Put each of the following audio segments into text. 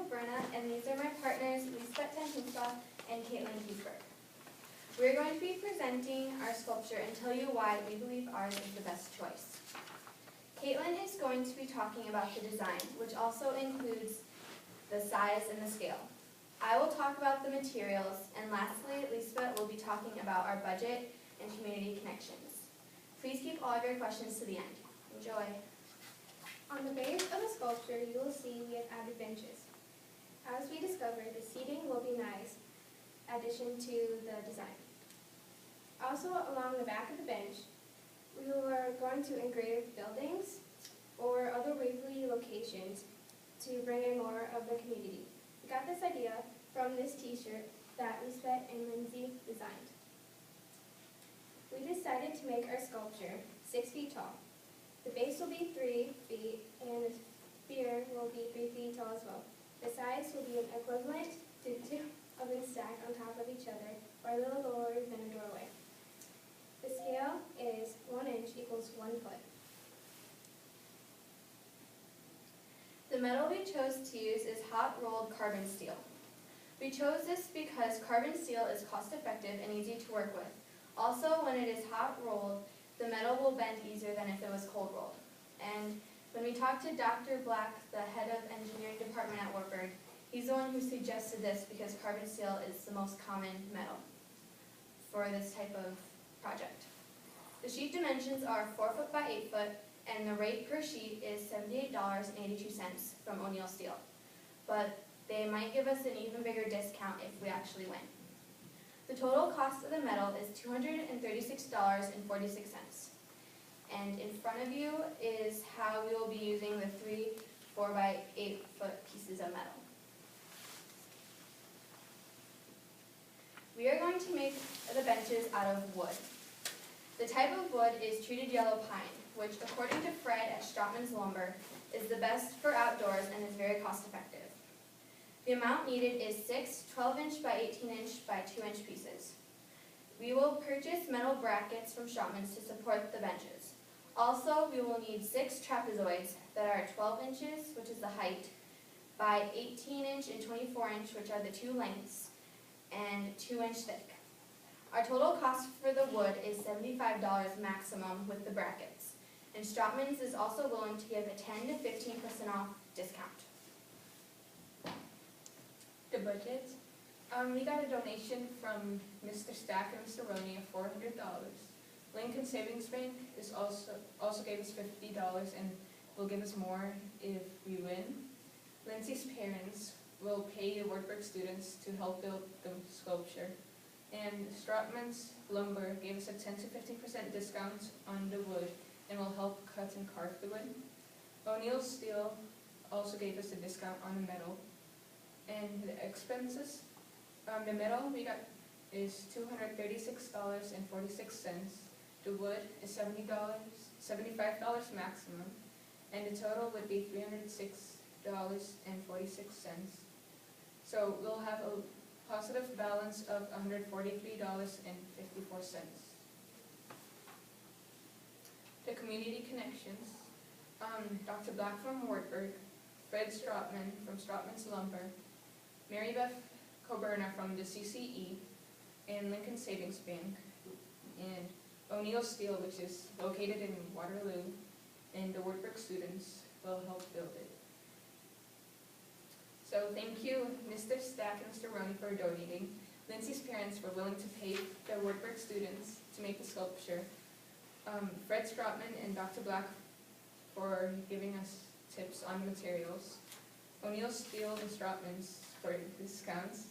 Koberna, and these are my partners, Lisbeth Tantumpa and Caitlin Kiesberg. We're going to be presenting our sculpture and tell you why we believe ours is the best choice. Caitlin is going to be talking about the design, which also includes the size and the scale. I will talk about the materials, and lastly, Lisbeth will be talking about our budget and community connections. Please keep all of your questions to the end. Enjoy. On the base of the sculpture, you will see we have added benches. As we discovered, the seating will be nice addition to the design. Also, along the back of the bench, we are going to engrave buildings or other Waverly locations to bring in more of the community. We got this idea from this t-shirt that Lisbeth and Lindsay designed. We decided to make our sculpture 6 feet tall. The base will be 3 feet and the spear will be 3 feet tall as well. The sides will be an equivalent to 2 ovens stacked on top of each other or a little lower than a doorway. The scale is 1 inch equals 1 foot. The metal we chose to use is hot-rolled carbon steel. We chose this because carbon steel is cost-effective and easy to work with. Also, when it is hot-rolled, the metal will bend easier than if it was cold-rolled. And when we talked to Dr. Black, the head of engineering department at Wartburg, he's the one who suggested this because carbon steel is the most common metal for this type of project. The sheet dimensions are 4 foot by 8 foot, and the rate per sheet is $78.82 from O'Neill Steel. But they might give us an even bigger discount if we actually win. The total cost of the metal is $236.46. And in front of you is how we will be using the 3 4 by 8 foot pieces of metal. We are going to make the benches out of wood. The type of wood is treated yellow pine, which according to Fred at Stratman's Lumber is the best for outdoors and is very cost effective. The amount needed is 6 12-inch by 18-inch by 2-inch pieces. We will purchase metal brackets from Stratman's to support the benches. Also, we will need 6 trapezoids that are 12 inches, which is the height, by 18-inch and 24-inch, which are the 2 lengths, and 2-inch thick. Our total cost for the wood is $75 maximum with the brackets, and Stratman's is also willing to give a 10 to 15% off discount. The budget. We got a donation from Mr. Stack and Mr. Roney of $400. Lincoln Savings Bank is also gave us $50 and will give us more if we win. Lindsay's parents will pay the Wartburg students to help build the sculpture. And Stratman's Lumber gave us a 10 to 15% discount on the wood and will help cut and carve the wood. O'Neill Steel also gave us a discount on the metal. And the expenses, the metal we got is $236.46. The wood is $75 maximum, and the total would be $306.46. So we'll have a positive balance of $143.54. The community connections, Dr. Black from Wartburg, Fred Stratman from Stratman's Lumber, Mary Beth Koberna from the CCE, and Lincoln Savings Bank, and O'Neill Steel, which is located in Waterloo, and the Wartburg students will help build it. So thank you, Mr. Stack and Mr. Roney, for donating. Lindsay's parents were willing to pay the Wartburg students to make the sculpture. Fred Stratman and Dr. Black for giving us tips on the materials. O'Neill Steel and Stratman's for discounts.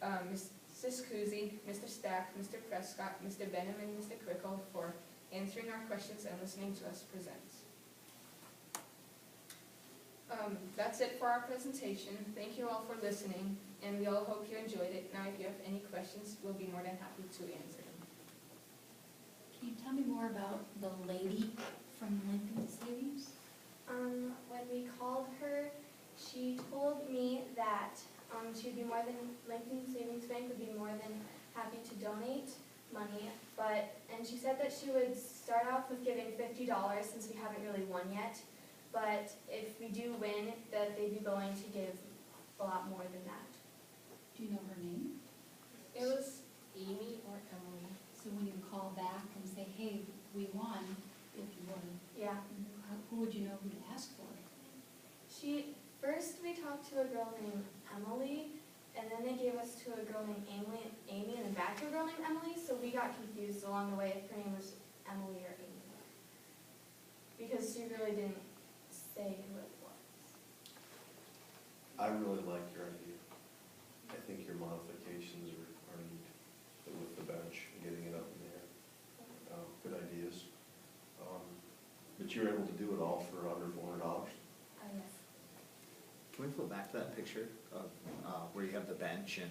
Mrs. Cousy, Mr. Stack, Mr. Prescott, Mr. Benham, and Mr. Crickle for answering our questions and listening to us present. That's it for our presentation. Thank you all for listening, and we all hope you enjoyed it. Now, if you have any questions, we'll be more than happy to answer them. Can you tell me more about the lady from Lincoln Savings? When we called her, she told me that she'd be more than, Lincoln Savings Bank would be more than happy to donate money, and she said that she would start off with giving $50 since we haven't really won yet, but if we do win, that they'd be willing to give a lot more than that. Do you know her name? It was Amy or Emily. So when you call back and say, hey, we won, if you would, Yeah. who would you know who to ask for? First we talked to a girl named Emily, and then they gave us to a girl named Amy, and then back to a girl named Emily, so we got confused along the way if her name was Emily or Amy. Because she really didn't say who it was. I really like your idea. I think your modifications are neat, with the bench, and getting it up in there. Good ideas. But you were able to do it all for under $400? Yes. Can we flip back to that picture of where you have the bench and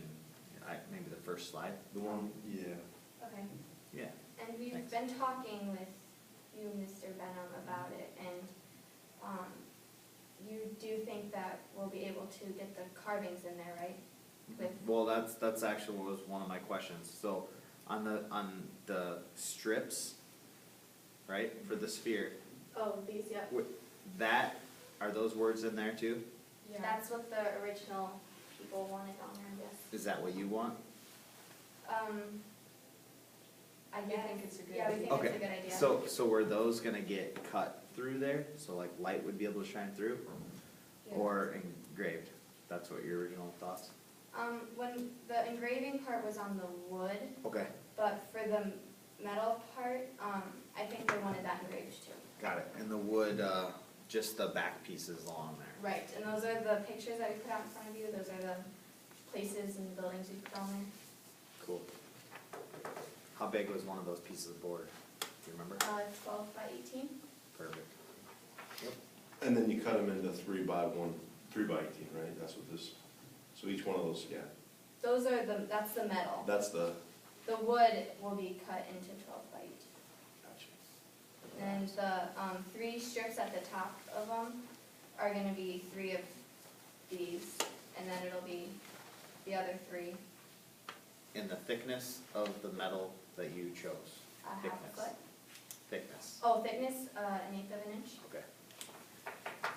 maybe the first slide? The one, yeah. Okay. Yeah. And we've Thanks. been talking with you, Mr. Benham, about it, and you do think that we'll be able to get the carvings in there, right? With Well, that's actually what was one of my questions. So on the strips, right, for the sphere, these, yep. are those words in there too? Yeah. That's what the original people wanted on there, yes. Is that what you want? I We guess. think it's a good Yeah, we idea. think it's a Okay, good idea. so were those gonna get cut through there, so like light would be able to shine through? Yeah. Or engraved? That's what your original thoughts? When the engraving part was on the wood, Okay, but for the metal part, I think they wanted that engraved too. got it. And the wood, just the back pieces along there? Right, and those are the pictures that we put out in front of you, those are the places and buildings we put on there. Cool. How big was one of those pieces of board? Do you remember? 12 by 18. Perfect. And then you cut them into 3 by 18, right? That's what this, so each one of those, yeah. Those are that's the metal. That's the, The wood will be cut into 12 by 18. gotcha. And the 3 strips at the top of them are gonna be 3 of these, and then it'll be the other 3, In the thickness of the metal that you chose? a half Thickness. foot. Thickness, Oh, thickness, 1/8 of an inch. okay.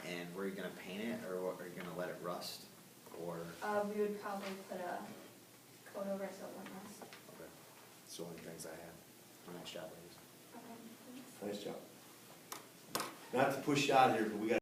And were you gonna paint it, or what, are you gonna let it rust, or? We would probably put a coat over it so it wouldn't rust. Okay. It's the only things I have. Nice job, ladies. Okay, thanks. Nice job. Not to push you out here, but we got